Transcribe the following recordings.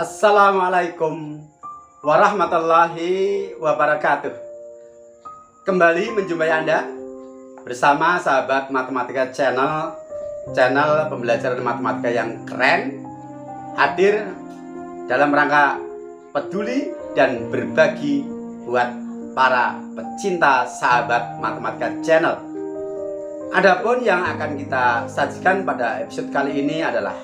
Assalamualaikum warahmatullahi wabarakatuh. Kembali menjumpai Anda bersama sahabat matematika channel pembelajaran matematika yang keren, hadir dalam rangka peduli dan berbagi buat para pecinta sahabat matematika channel. Adapun yang akan kita sajikan pada episode kali ini adalah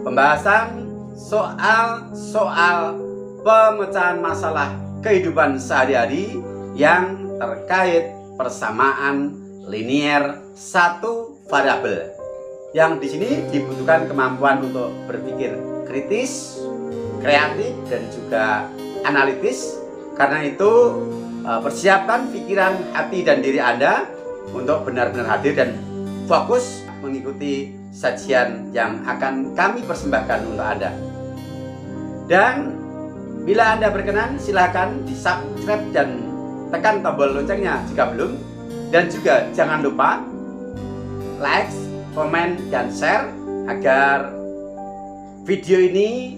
pembahasan soal pemecahan masalah kehidupan sehari-hari yang terkait persamaan linier satu variabel. Yang di sini dibutuhkan kemampuan untuk berpikir kritis, kreatif, dan juga analitis. Karena itu persiapkan pikiran, hati, dan diri Anda untuk benar-benar hadir dan fokus mengikuti sajian yang akan kami persembahkan untuk Anda. Dan bila Anda berkenan, silahkan di-subscribe dan tekan tombol loncengnya jika belum. Dan juga jangan lupa like, komen, dan share agar video ini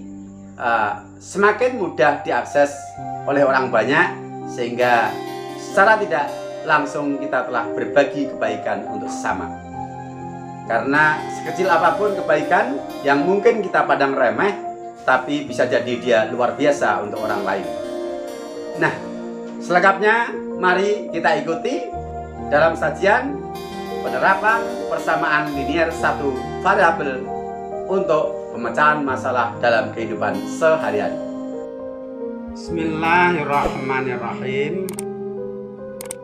semakin mudah diakses oleh orang banyak, sehingga secara tidak langsung kita telah berbagi kebaikan untuk sesama. Karena sekecil apapun kebaikan yang mungkin kita pandang remeh, tapi bisa jadi dia luar biasa untuk orang lain. Nah, selengkapnya mari kita ikuti dalam sajian penerapan persamaan linier satu variabel untuk pemecahan masalah dalam kehidupan sehari-hari. Bismillahirrahmanirrahim.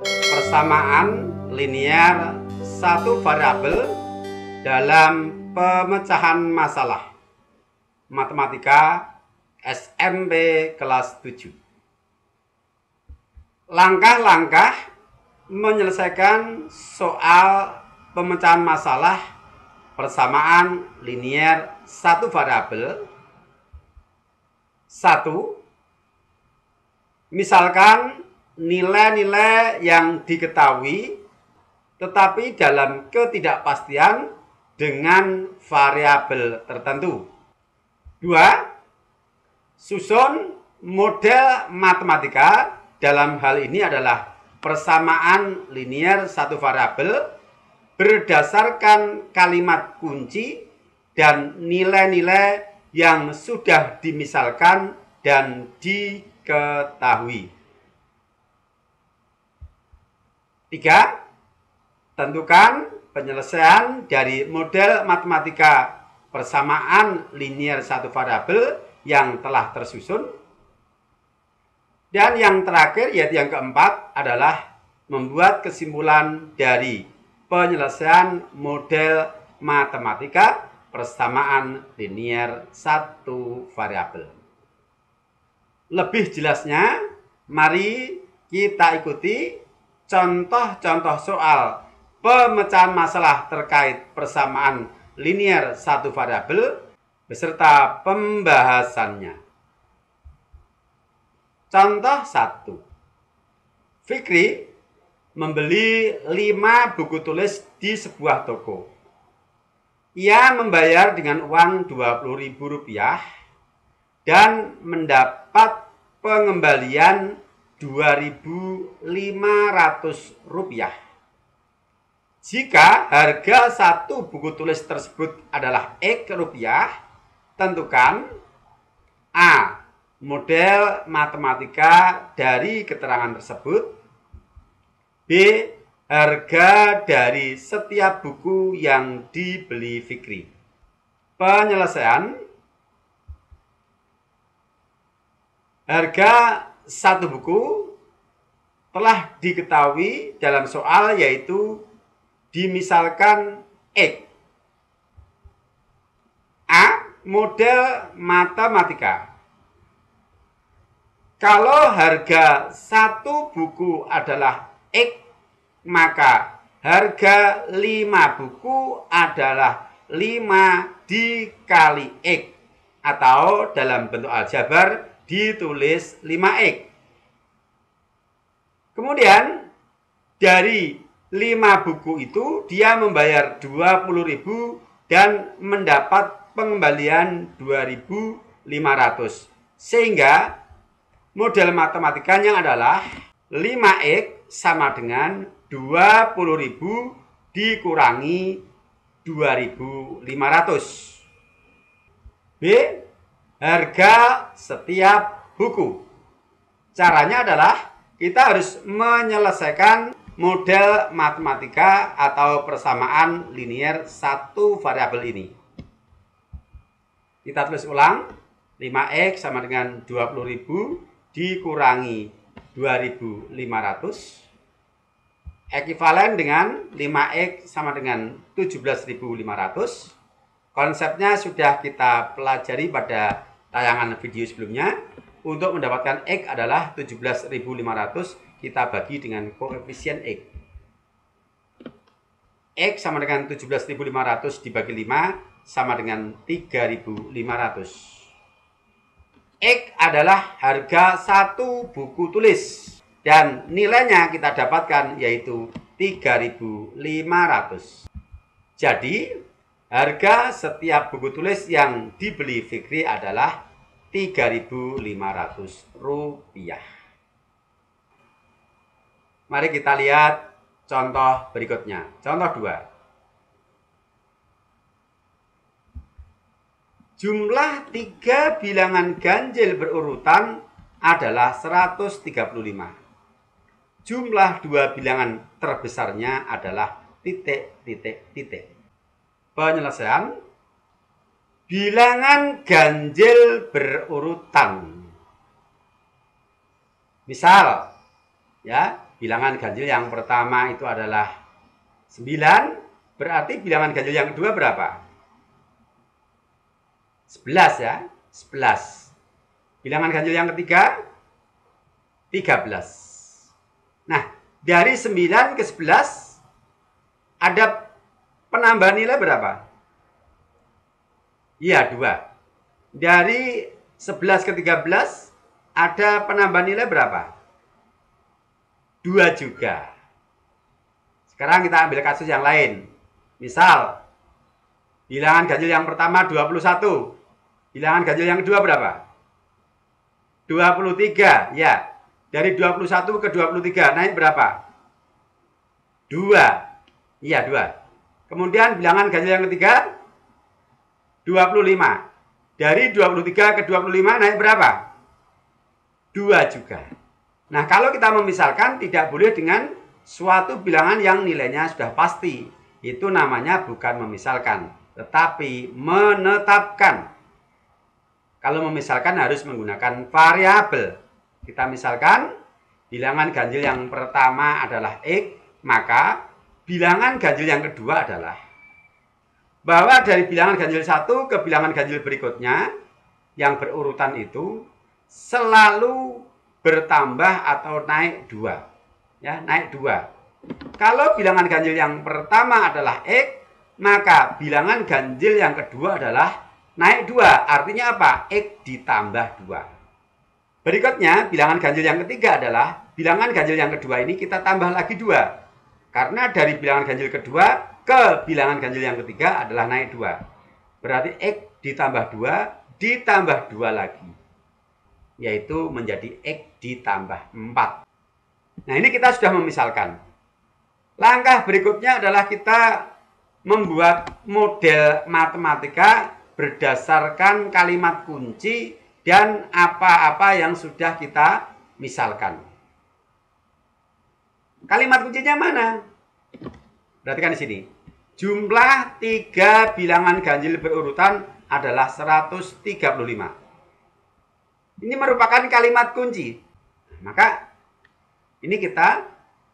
Persamaan linier satu variabel dalam pemecahan masalah matematika SMP kelas 7. Langkah-langkah menyelesaikan soal pemecahan masalah persamaan linier satu variabel. 1. Misalkan nilai-nilai yang diketahui tetapi dalam ketidakpastian dengan variabel tertentu. 2. Susun model matematika. Dalam hal ini adalah persamaan linier satu variabel berdasarkan kalimat kunci dan nilai-nilai yang sudah dimisalkan dan diketahui. 3. Tentukan penyelesaian dari model matematika persamaan linier satu variabel yang telah tersusun. Dan yang terakhir, yaitu yang keempat, adalah membuat kesimpulan dari penyelesaian model matematika persamaan linier satu variabel. Lebih jelasnya, mari kita ikuti contoh-contoh soal pemecahan masalah terkait persamaan linier satu variabel beserta pembahasannya. Contoh 1. Fikri membeli 5 buku tulis di sebuah toko. Ia membayar dengan uang Rp20.000 dan mendapat pengembalian Rp2.500. Jika harga satu buku tulis tersebut adalah X rupiah, tentukan A. Model matematika dari keterangan tersebut. B. Harga dari setiap buku yang dibeli Fikri. Penyelesaian. Harga satu buku telah diketahui dalam soal, yaitu dimisalkan X. A. Model matematika. Kalau harga satu buku adalah X, maka harga 5 buku adalah 5 dikali X, atau dalam bentuk aljabar ditulis 5X. Kemudian dari 5 buku itu dia membayar 20.000 dan mendapat pengembalian 2.500. 500. Sehingga model matematikanya adalah 5X sama dengan 20.000 dikurangi 2.500. B. Harga setiap buku. Caranya adalah kita harus menyelesaikan model matematika atau persamaan linier satu variabel ini. Kita tulis ulang. 5X sama dengan 20.000 dikurangi 2.500. Ekuivalen dengan 5X sama dengan 17.500. Konsepnya sudah kita pelajari pada tayangan video sebelumnya. Untuk mendapatkan X adalah 17.500, kita bagi dengan koefisien X. X sama dengan 17.500 dibagi 5 sama dengan 3.500. X adalah harga satu buku tulis. Dan nilainya kita dapatkan yaitu 3.500. Jadi, harga setiap buku tulis yang dibeli Fikri adalah 3.500 rupiah. Mari kita lihat contoh berikutnya. Contoh 2. Jumlah 3 bilangan ganjil berurutan adalah 135. Jumlah 2 bilangan terbesarnya adalah titik, titik, titik. Penyelesaian bilangan ganjil berurutan. Misal, ya, bilangan ganjil yang pertama itu adalah 9, berarti bilangan ganjil yang kedua berapa? 11 ya, 11. Bilangan ganjil yang ketiga 13. Nah, dari 9 ke 11 ada penambahan nilai berapa? Iya, 2. Dari 11 ke 13 ada penambahan nilai berapa? 2 juga. Sekarang kita ambil kasus yang lain. Misal, bilangan ganjil yang pertama 21. Bilangan ganjil yang kedua berapa? 23, ya. Dari 21 ke 23 naik berapa? 2. Iya, 2. Kemudian bilangan ganjil yang ketiga 25. Dari 23 ke 25 naik berapa? 2 juga. Nah, kalau kita memisalkan tidak boleh dengan suatu bilangan yang nilainya sudah pasti. Itu namanya bukan memisalkan, tetapi menetapkan. Kalau memisalkan harus menggunakan variabel. Kita misalkan bilangan ganjil yang pertama adalah X, maka bilangan ganjil yang kedua adalah bahwa dari bilangan ganjil 1 ke bilangan ganjil berikutnya yang berurutan itu selalu bertambah atau naik 2. Ya, naik 2. Kalau bilangan ganjil yang pertama adalah X, maka bilangan ganjil yang kedua adalah naik 2. Artinya apa? X ditambah 2. Berikutnya, bilangan ganjil yang ketiga adalah bilangan ganjil yang kedua ini kita tambah lagi 2. Karena dari bilangan ganjil kedua ke bilangan ganjil yang ketiga adalah naik 2. Berarti X ditambah 2 ditambah 2 lagi. Yaitu menjadi X ditambah 4. Nah, ini kita sudah memisalkan. Langkah berikutnya adalah kita membuat model matematika berdasarkan kalimat kunci dan apa-apa yang sudah kita misalkan. Kalimat kuncinya mana? Perhatikan di sini. Jumlah 3 bilangan ganjil berurutan adalah 135. Ini merupakan kalimat kunci. Maka ini kita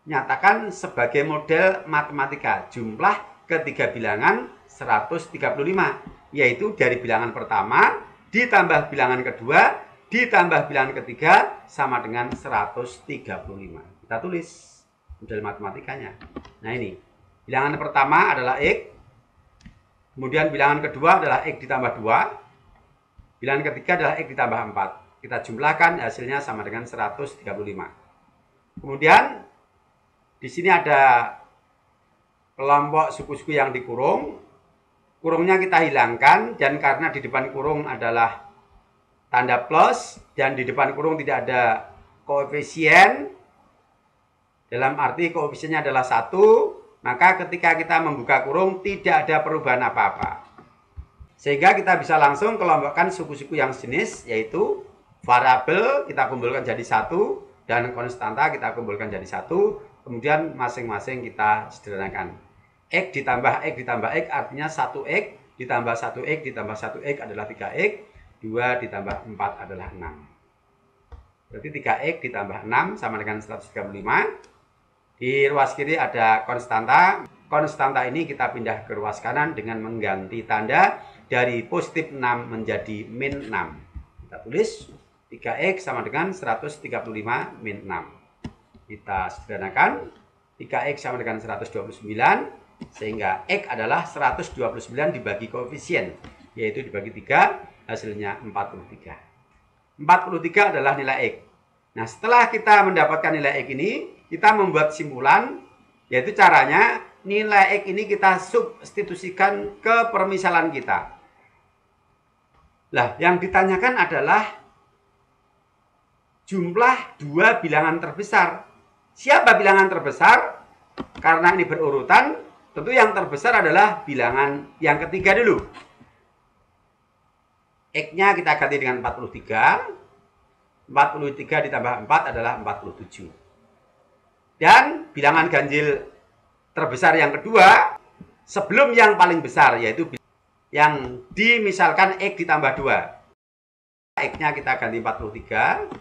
nyatakan sebagai model matematika. Jumlah ketiga bilangan 135. Yaitu dari bilangan pertama ditambah bilangan kedua, ditambah bilangan ketiga, sama dengan 135. Kita tulis model matematikanya. Nah, ini. Bilangan pertama adalah X. Kemudian bilangan kedua adalah X ditambah 2. Bilangan ketiga adalah X ditambah 4. Kita jumlahkan, hasilnya sama dengan 135. Kemudian, di sini ada kelompok suku-suku yang dikurung. Kurungnya kita hilangkan, dan karena di depan kurung adalah tanda plus dan di depan kurung tidak ada koefisien, dalam arti koefisiennya adalah 1, maka ketika kita membuka kurung tidak ada perubahan apa-apa. Sehingga kita bisa langsung kelompokkan suku-suku yang sejenis, yaitu variabel kita kumpulkan jadi 1 dan konstanta kita kumpulkan jadi 1, kemudian masing-masing kita sederhanakan. X ditambah X ditambah X artinya 1X ditambah 1X ditambah 1X adalah 3X, 2 ditambah 4 adalah 6. Berarti 3X ditambah 6 sama dengan 135. Di ruas kiri ada konstanta. Konstanta ini kita pindah ke ruas kanan dengan mengganti tanda dari positif 6 menjadi min 6. Kita tulis 3X sama dengan 135 min 6. Kita sederhanakan. 3X sama dengan 129. Sehingga X adalah 129 dibagi koefisien. Yaitu dibagi 3. Hasilnya 43. 43 adalah nilai X. Nah, setelah kita mendapatkan nilai X ini, kita membuat simpulan, yaitu caranya nilai X ini kita substitusikan ke permisalan kita. Nah, yang ditanyakan adalah jumlah dua bilangan terbesar. Siapa bilangan terbesar? Karena ini berurutan, tentu yang terbesar adalah bilangan yang ketiga dulu. X-nya kita ganti dengan 43. 43 ditambah 4 adalah 47. Dan bilangan ganjil terbesar yang kedua, sebelum yang paling besar, yaitu yang dimisalkan X ditambah 2. X-nya kita ganti 43,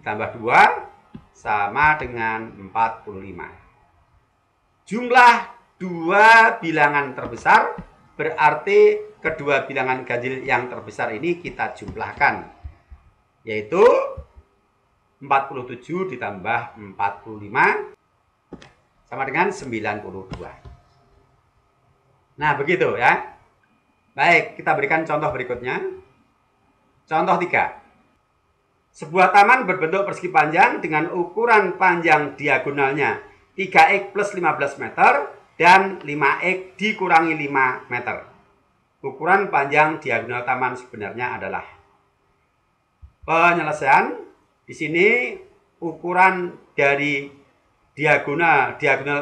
ditambah 2, sama dengan 45. Jumlah dua bilangan terbesar berarti kedua bilangan ganjil yang terbesar ini kita jumlahkan, yaitu 47 ditambah 45 sama dengan 92. Nah, begitu ya. Baik, kita berikan contoh berikutnya. Contoh 3. Sebuah taman berbentuk persegi panjang dengan ukuran panjang diagonalnya 3x plus 15 meter dan 5x dikurangi 5 meter. Ukuran panjang diagonal taman sebenarnya adalah. Penyelesaian, di sini ukuran dari diagonal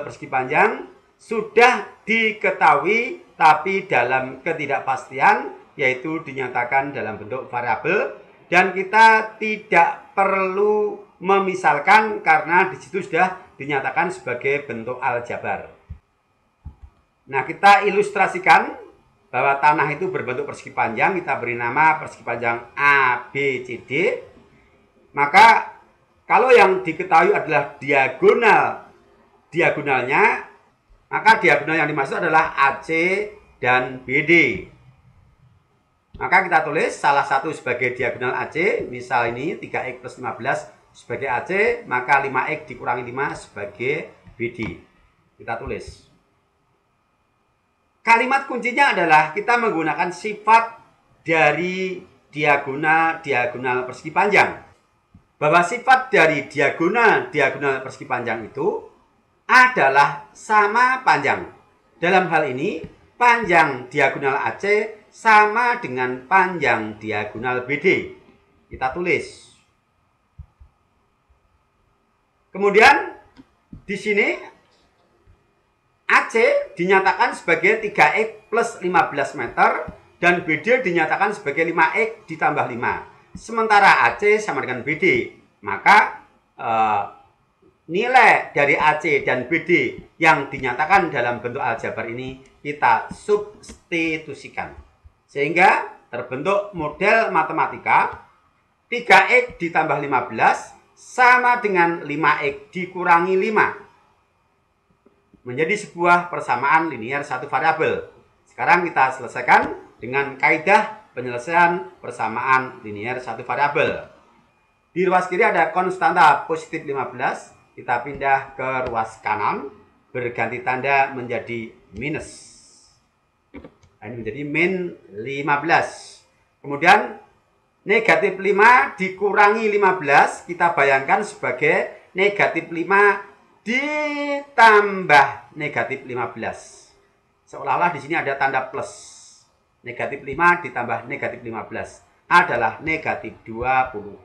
persegi panjang sudah diketahui, tapi dalam ketidakpastian, yaitu dinyatakan dalam bentuk variabel, dan kita tidak perlu memisalkan karena di situ sudah dinyatakan sebagai bentuk aljabar. Nah, kita ilustrasikan bahwa tanah itu berbentuk persegi panjang, kita beri nama persegi panjang A, B, C, D. Maka kalau yang diketahui adalah diagonalnya, maka diagonal yang dimaksud adalah AC dan BD. Maka kita tulis salah satu sebagai diagonal AC, misal ini 3x plus 15 sebagai AC, maka 5x dikurangi 5 sebagai BD. Kita tulis. Kalimat kuncinya adalah kita menggunakan sifat dari diagonal persegi panjang. Bahwa sifat dari diagonal persegi panjang itu adalah sama panjang. Dalam hal ini, panjang diagonal AC sama dengan panjang diagonal BD. Kita tulis. Kemudian di sini AC dinyatakan sebagai 3x plus 15 meter dan BD dinyatakan sebagai 5x ditambah 5. Sementara AC sama dengan BD, maka nilai dari AC dan BD yang dinyatakan dalam bentuk aljabar ini kita substitusikan. Sehingga terbentuk model matematika 3x ditambah 15 sama dengan 5x dikurangi 5. Menjadi sebuah persamaan linier satu variabel. Sekarang kita selesaikan dengan kaidah penyelesaian persamaan linier satu variabel. Di ruas kiri ada konstanta positif 15. Kita pindah ke ruas kanan. Berganti tanda menjadi minus. Ini menjadi min 15. Kemudian negatif 5 dikurangi 15. Kita bayangkan sebagai negatif 5 ditambah negatif 15. Seolah-olah di sini ada tanda plus. Negatif 5 ditambah negatif 15. adalah negatif 20.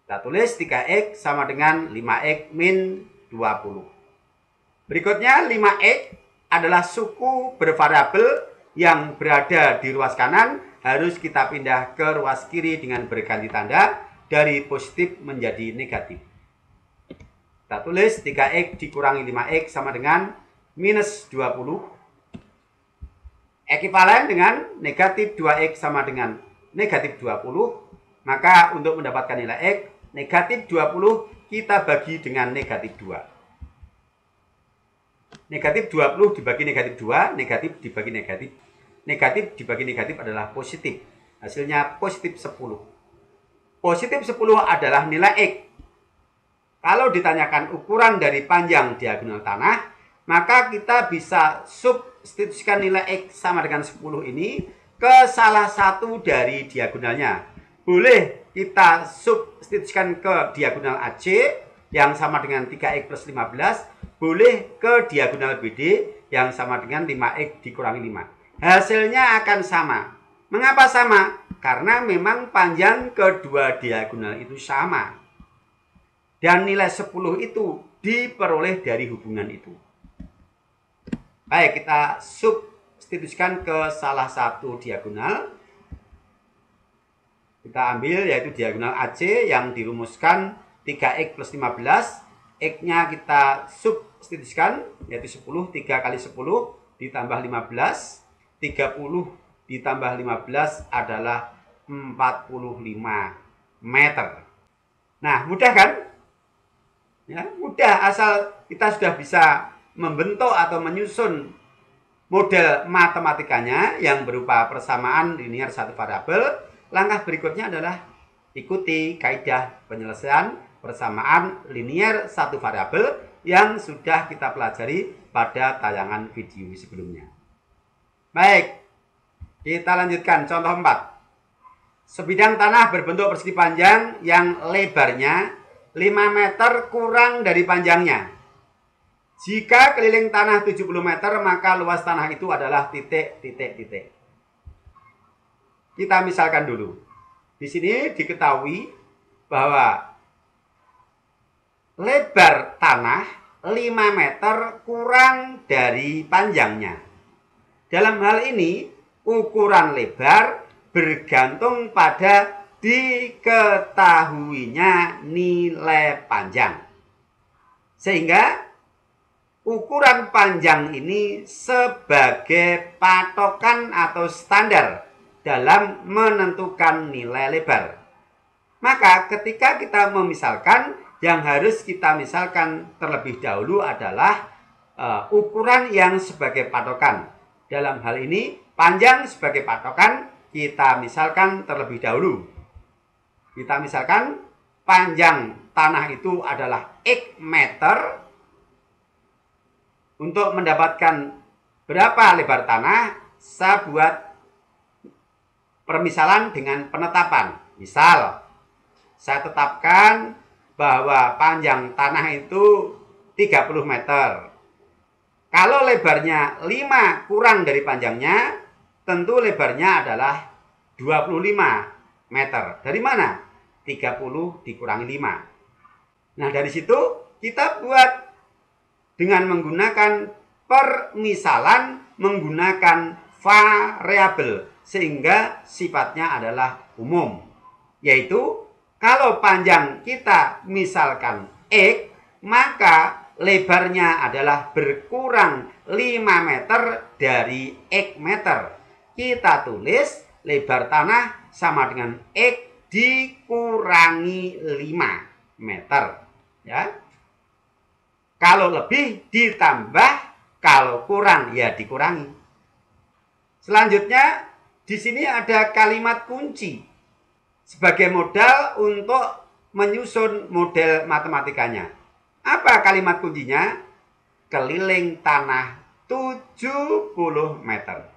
Kita tulis 3X sama dengan 5X min 20. Berikutnya 5X adalah suku bervariabel yang berada di ruas kanan, harus kita pindah ke ruas kiri dengan berganti tanda dari positif menjadi negatif. Kita tulis 3X dikurangi 5X sama dengan minus 20. Ekivalen dengan negatif 2X sama dengan negatif 20. Maka untuk mendapatkan nilai X, negatif 20 kita bagi dengan negatif 2. Negatif 20 dibagi negatif 2, negatif dibagi negatif. Negatif dibagi negatif adalah positif. Hasilnya positif 10. Positif 10 adalah nilai X. Kalau ditanyakan ukuran dari panjang diagonal tanah, maka kita bisa substitusikan nilai X sama dengan 10 ini ke salah satu dari diagonalnya. Boleh kita substitusikan ke diagonal AC yang sama dengan 3X plus 15. Boleh ke diagonal BD yang sama dengan 5X dikurangi 5. Hasilnya akan sama. Mengapa sama? Karena memang panjang kedua diagonal itu sama. Dan nilai 10 itu diperoleh dari hubungan itu. Baik, kita substitusikan ke salah satu diagonal. Kita ambil yaitu diagonal AC yang dirumuskan 3X plus 15. X-nya kita substitusikan yaitu 10. 3 kali 10 ditambah 15. 30 ditambah 15 adalah 45 meter. Nah, mudah kan? Ya, mudah asal kita sudah bisa membentuk atau menyusun model matematikanya yang berupa persamaan linear satu variabel. Langkah berikutnya adalah ikuti kaidah penyelesaian persamaan linear satu variabel yang sudah kita pelajari pada tayangan video sebelumnya. Baik, kita lanjutkan contoh 4. Sebidang tanah berbentuk persegi panjang yang lebarnya 5 meter kurang dari panjangnya. Jika keliling tanah 70 meter, maka luas tanah itu adalah titik. Kita misalkan dulu. Di sini diketahui bahwa lebar tanah 5 meter kurang dari panjangnya. Dalam hal ini, ukuran lebar bergantung pada diketahuinya nilai panjang. Sehingga ukuran panjang ini sebagai patokan atau standar dalam menentukan nilai lebar. Maka ketika kita memisalkan, yang harus kita misalkan terlebih dahulu adalah ukuran yang sebagai patokan. Dalam hal ini, panjang sebagai patokan kita misalkan terlebih dahulu. Kita misalkan panjang tanah itu adalah X meter. Untuk mendapatkan berapa lebar tanah, saya buat permisalan dengan penetapan. Misal, saya tetapkan bahwa panjang tanah itu 30 meter. Kalau lebarnya 5 kurang dari panjangnya, tentu lebarnya adalah 25 meter. Dari mana? 30 dikurangi 5. Nah, dari situ kita buat dengan menggunakan permisalan menggunakan variabel sehingga sifatnya adalah umum. Yaitu kalau panjang kita misalkan X, maka lebarnya adalah berkurang 5 meter dari X meter. Kita tulis lebar tanah sama dengan X dikurangi 5 meter. Ya. Kalau lebih ditambah, kalau kurang ya dikurangi. Selanjutnya, di sini ada kalimat kunci sebagai modal untuk menyusun model matematikanya. Apa kalimat kuncinya? Keliling tanah 70 meter.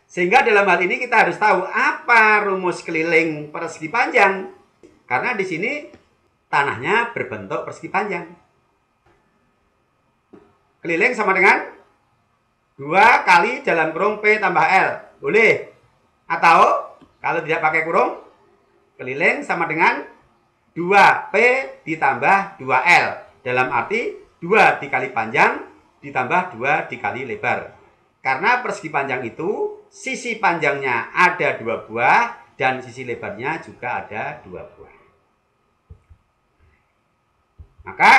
Sehingga dalam hal ini kita harus tahu apa rumus keliling persegi panjang. Karena di sini tanahnya berbentuk persegi panjang. Keliling sama dengan 2 kali dalam kurung P tambah L. Boleh. Atau Kalau tidak pakai kurung, keliling sama dengan 2P ditambah 2L. Dalam arti 2 dikali panjang ditambah 2 dikali lebar. Karena persegi panjang itu sisi panjangnya ada 2 buah dan sisi lebarnya juga ada 2 buah. Maka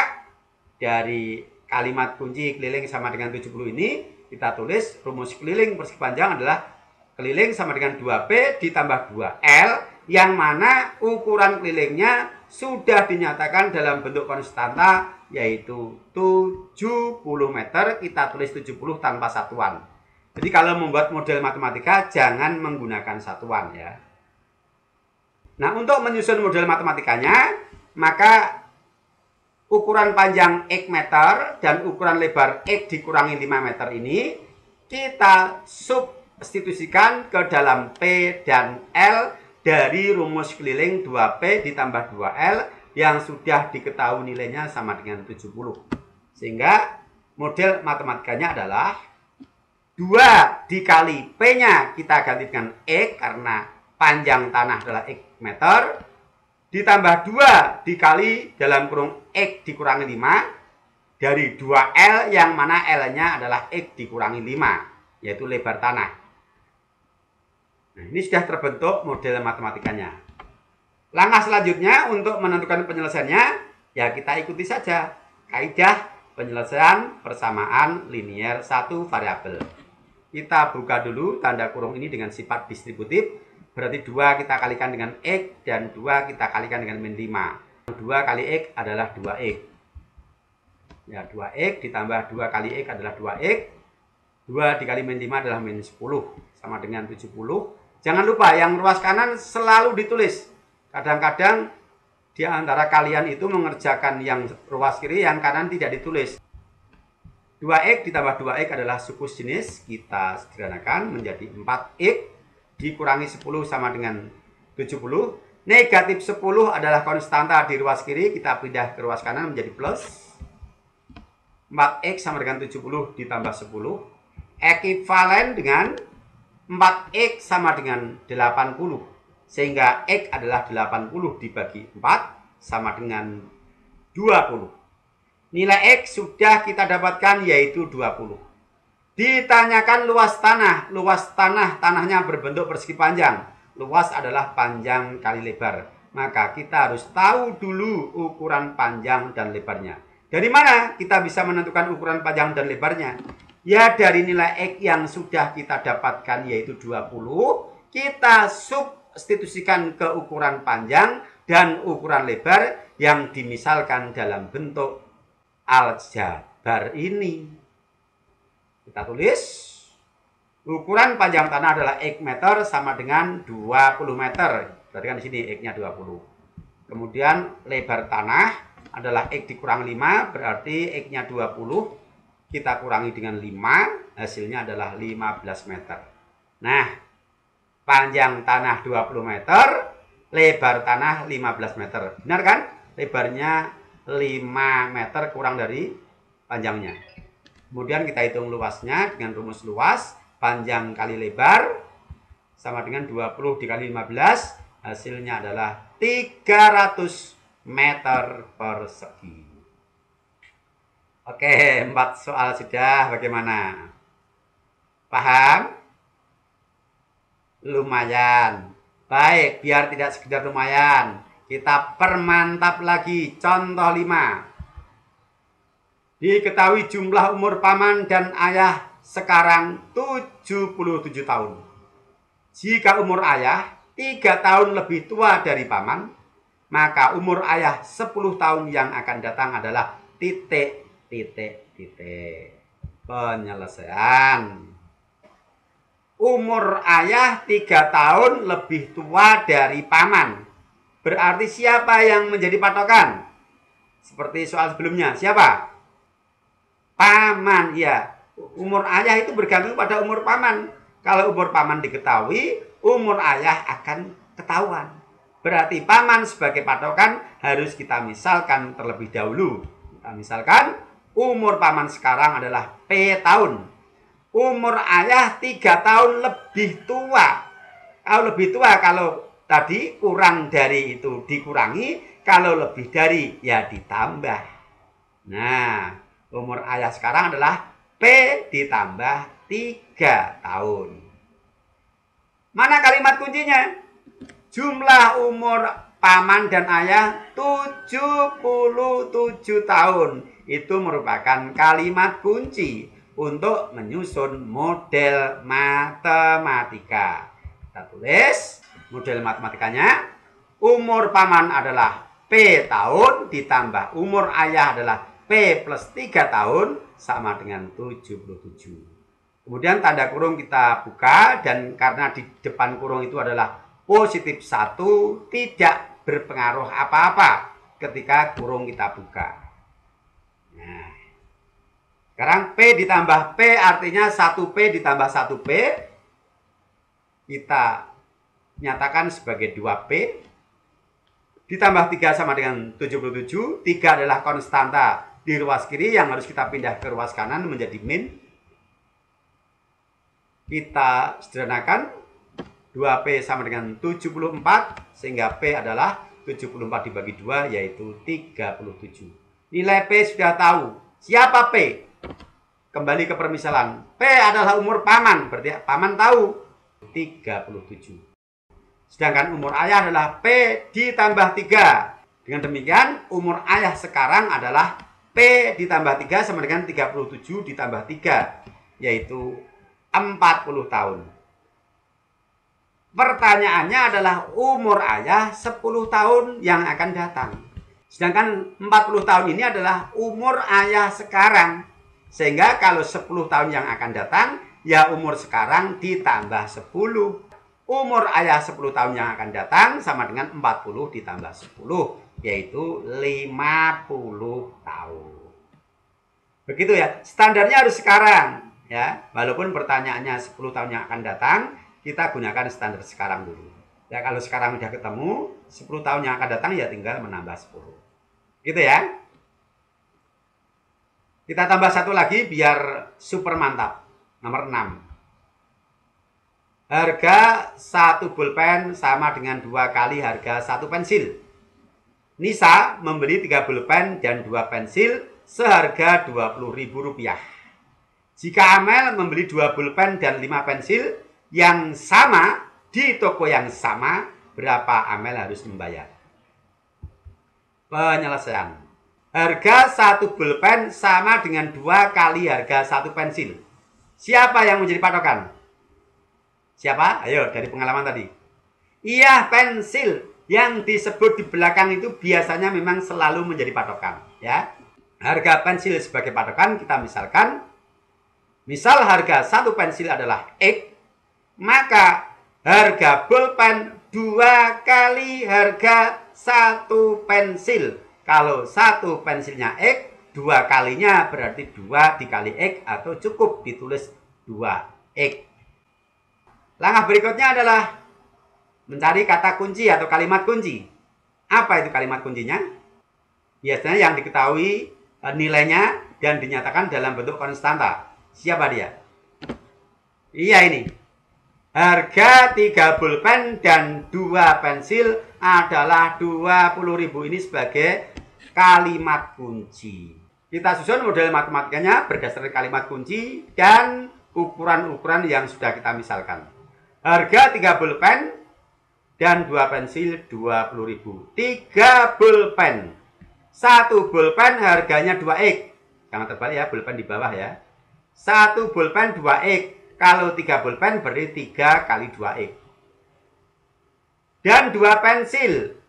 dari kalimat kunci keliling sama dengan 70 ini kita tulis rumus keliling persegi panjang adalah keliling sama dengan 2P ditambah 2L, yang mana ukuran kelilingnya sudah dinyatakan dalam bentuk konstanta yaitu 70 meter. Kita tulis 70 tanpa satuan. Jadi kalau membuat model matematika jangan menggunakan satuan ya. Nah, untuk menyusun model matematikanya, maka ukuran panjang X meter dan ukuran lebar X dikurangi 5 meter ini kita substitusikan ke dalam P dan L dari rumus keliling 2P ditambah 2L yang sudah diketahui nilainya sama dengan 70. Sehingga model matematikanya adalah 2 dikali P-nya kita ganti dengan X karena panjang tanah adalah X meter, ditambah 2 dikali dalam kurung X dikurangi 5 dari 2L yang mana L-nya adalah X dikurangi 5, yaitu lebar tanah. Nah, ini sudah terbentuk model matematikanya. Langkah selanjutnya untuk menentukan penyelesaiannya, ya kita ikuti saja kaidah penyelesaian persamaan linier satu variabel. Kita buka dulu tanda kurung ini dengan sifat distributif. Berarti 2 kita kalikan dengan X dan 2 kita kalikan dengan min 5. 2 kali X adalah 2X. Ya, 2X ditambah 2 kali X adalah 2X. 2 dikali min 5 adalah min 10. Sama dengan 70. Jangan lupa yang ruas kanan selalu ditulis. Kadang-kadang di antara kalian itu mengerjakan yang ruas kiri, yang kanan tidak ditulis. 2X ditambah 2X adalah suku jenis. Kita sederhanakan menjadi 4X. Dikurangi 10 sama dengan 70. Negatif 10 adalah konstanta di ruas kiri. Kita pindah ke ruas kanan menjadi plus. 4X sama dengan 70 ditambah 10. Ekivalen dengan 4X sama dengan 80. Sehingga X adalah 80 dibagi 4 sama dengan 20. Nilai X sudah kita dapatkan yaitu 20. Ditanyakan luas tanah. Luas tanahnya berbentuk persegi panjang. Luas adalah panjang kali lebar. Maka kita harus tahu dulu ukuran panjang dan lebarnya. Dari mana kita bisa menentukan ukuran panjang dan lebarnya? Ya dari nilai X yang sudah kita dapatkan yaitu 20. Kita substitusikan ke ukuran panjang dan ukuran lebar yang dimisalkan dalam bentuk aljabar ini. Kita tulis ukuran panjang tanah adalah X meter sama dengan 20 meter. Berarti kan di sini X-nya 20. Kemudian lebar tanah adalah X dikurang 5, berarti X-nya 20. Kita kurangi dengan 5, hasilnya adalah 15 meter. Nah, panjang tanah 20 meter, lebar tanah 15 meter. Benar kan? Lebarnya 5 meter kurang dari panjangnya. Kemudian kita hitung luasnya dengan rumus luas. Panjang kali lebar sama dengan 20 dikali 15. Hasilnya adalah 300 meter persegi. Oke, 4 soal sudah. Bagaimana? Paham? Lumayan. Baik, biar tidak sekedar lumayan, kita permantap lagi. Contoh 5. Diketahui jumlah umur paman dan ayah sekarang 77 tahun. Jika umur ayah 3 tahun lebih tua dari paman, maka umur ayah 10 tahun yang akan datang adalah titik. Penyelesaian. Umur ayah 3 tahun lebih tua dari paman. Berarti siapa yang menjadi patokan? Seperti soal sebelumnya, siapa? Paman, ya. Umur ayah itu bergantung pada umur paman. Kalau umur paman diketahui, umur ayah akan ketahuan. Berarti paman sebagai patokan harus kita misalkan terlebih dahulu. Kita misalkan umur paman sekarang adalah P tahun. Umur ayah 3 tahun lebih tua. Kalau lebih tua, kalau tadi kurang dari itu dikurangi, kalau lebih dari ya ditambah. Nah, umur ayah sekarang adalah P ditambah 3 tahun. Mana kalimat kuncinya? Jumlah umur paman dan ayah 77 tahun. Itu merupakan kalimat kunci untuk menyusun model matematika. Kita tulis model matematikanya. Umur paman adalah P tahun ditambah umur ayah adalah P plus 3 tahun sama dengan 77. Kemudian tanda kurung kita buka, dan karena di depan kurung itu adalah positif 1, tidak berpengaruh apa-apa ketika kurung kita buka. Nah, sekarang P ditambah P artinya 1P ditambah 1P. Kita nyatakan sebagai 2P. Ditambah 3 sama dengan 77. 3 adalah konstanta di ruas kiri yang harus kita pindah ke ruas kanan menjadi min. Kita sederhanakan. 2P sama dengan 74, sehingga P adalah 74 dibagi 2, yaitu 37. Nilai P sudah tahu. Siapa P? Kembali ke permisalan. P adalah umur paman, berarti paman tahu 37. Sedangkan umur ayah adalah P ditambah 3. Dengan demikian, umur ayah sekarang adalah P ditambah 3 sama dengan 37 ditambah 3, yaitu 40 tahun. Pertanyaannya adalah umur ayah 10 tahun yang akan datang. Sedangkan 40 tahun ini adalah umur ayah sekarang. Sehingga kalau 10 tahun yang akan datang, ya umur sekarang ditambah 10. Umur ayah 10 tahun yang akan datang sama dengan 40 ditambah 10, yaitu 50 tahun. Begitu ya, standarnya harus sekarang. Ya, walaupun pertanyaannya 10 tahun yang akan datang, kita gunakan standar sekarang dulu. Ya, kalau sekarang udah ketemu, 10 tahun yang akan datang ya tinggal menambah 10. Gitu ya. Kita tambah satu lagi biar super mantap. Nomor 6. Harga 1 pulpen sama dengan 2 kali harga 1 pensil. Nisa membeli 3 pulpen dan 2 pensil seharga Rp20.000. Jika Amel membeli 2 pulpen dan 5 pensil yang sama di toko yang sama, berapa Amel harus membayar? Penyelesaian. Harga 1 pulpen sama dengan 2 kali harga 1 pensil. Siapa yang menjadi patokan? Siapa? Ayo, dari pengalaman tadi. Iya, pensil yang disebut di belakang itu biasanya memang selalu menjadi patokan. Ya, harga pensil sebagai patokan kita misalkan. Misal harga 1 pensil adalah X, maka harga pulpen 2 kali harga 1 pensil. Kalau 1 pensilnya X, 2 kalinya berarti 2 dikali X atau cukup ditulis 2X. Langkah berikutnya adalah mencari kata kunci atau kalimat kunci. Apa itu kalimat kuncinya? Biasanya yang diketahui nilainya dan dinyatakan dalam bentuk konstanta. Siapa dia? Iya, ini. Harga 3 pulpen dan 2 pensil adalah Rp20.000. Ini sebagai kalimat kunci. Kita susun model matematikanya berdasarkan kalimat kunci dan ukuran-ukuran yang sudah kita misalkan. Harga 3 pulpen dan 2 pensil Rp20.000. 3 pulpen. 1 pulpen harganya 2X. Jangan terbalik ya, pulpen di bawah ya. 1 pulpen 2X. Kalau 3 pulpen berarti 3 kali 2X. Dan 2 pensil.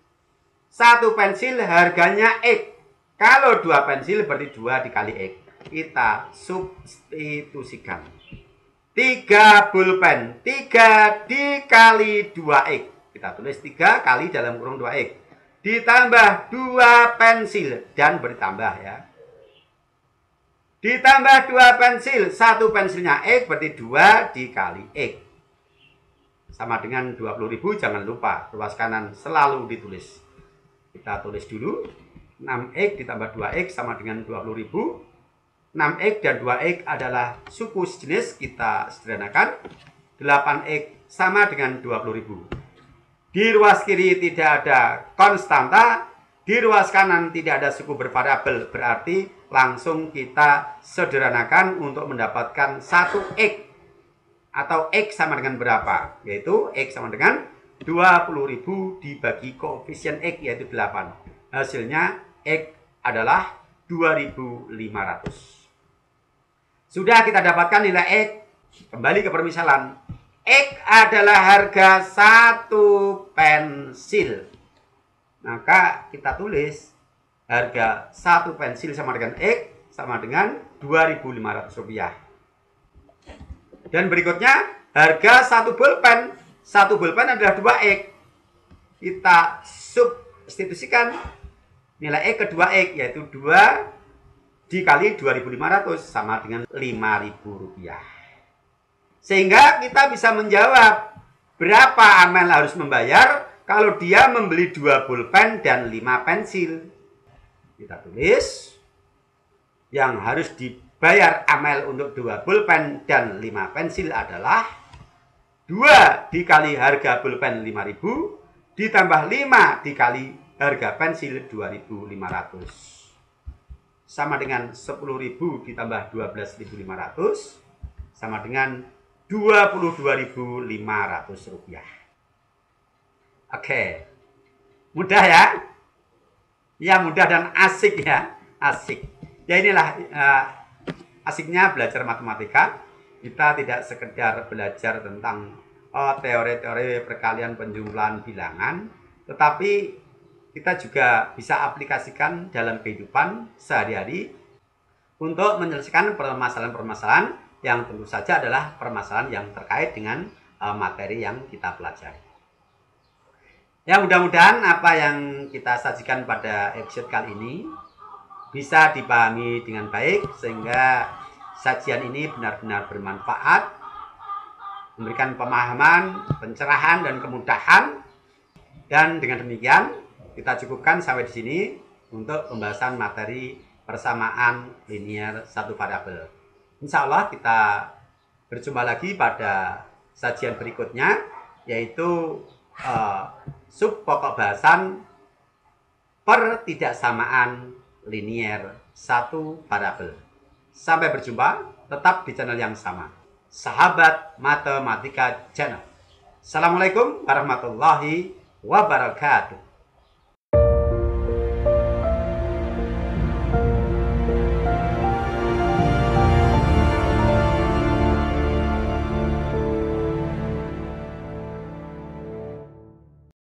1 pensil harganya X. Kalau 2 pensil berarti 2 dikali X. Kita substitusikan. 3 pulpen. 3 dikali 2X. Kita tulis 3 kali dalam kurung 2X. Ditambah 2 pensil. Dan bertambah ya. Ditambah 2 pensil. 1 pensilnya X berarti 2 dikali X. Sama dengan 20.000, jangan lupa. Ruas kanan selalu ditulis. Kita tulis dulu. 6X ditambah 2X sama dengan 20.000. 6X dan 2X adalah suku sejenis. Kita sederhanakan. 8X sama dengan 20.000. Di ruas kiri tidak ada konstanta, di ruas kanan tidak ada suku bervariabel, berarti langsung kita sederhanakan untuk mendapatkan 1x atau x sama dengan berapa? Yaitu x sama dengan 20.000 dibagi koefisien x yaitu 8. Hasilnya x adalah 2.500. Sudah kita dapatkan nilai x. Kembali ke permisalan. X adalah harga 1 pensil. Maka kita tulis harga 1 pensil sama dengan X sama dengan Rp2.500. Dan berikutnya harga 1 pulpen. 1 pulpen adalah 2X. Kita substitusikan nilai X ke 2X yaitu 2 dikali 2.500 sama dengan Rp5.000. Sehingga kita bisa menjawab berapa Amel harus membayar kalau dia membeli 2 pulpen dan 5 pensil. Kita tulis yang harus dibayar Amel untuk 2 pulpen dan 5 pensil adalah 2 dikali harga pulpen 5.000 ditambah 5 dikali harga pensil 2.500 sama dengan 10.000 ditambah 12.500 sama dengan Rp22.500. Oke, mudah ya? Ya mudah dan asik ya, asik. Ya inilah asiknya belajar matematika. Kita tidak sekedar belajar tentang teori-teori perkalian penjumlahan bilangan, tetapi kita juga bisa aplikasikan dalam kehidupan sehari-hari untuk menyelesaikan permasalahan-permasalahan yang tentu saja adalah permasalahan yang terkait dengan materi yang kita pelajari. Ya mudah-mudahan apa yang kita sajikan pada episode kali ini bisa dipahami dengan baik sehingga sajian ini benar-benar bermanfaat, memberikan pemahaman, pencerahan dan kemudahan. Dan dengan demikian kita cukupkan sampai di sini untuk pembahasan materi persamaan linier satu variabel. Insya Allah kita berjumpa lagi pada sajian berikutnya, yaitu sub pokok bahasan pertidaksamaan linier satu variabel. Sampai berjumpa, tetap di channel yang sama. Sahabat Matematika Channel. Assalamualaikum warahmatullahi wabarakatuh.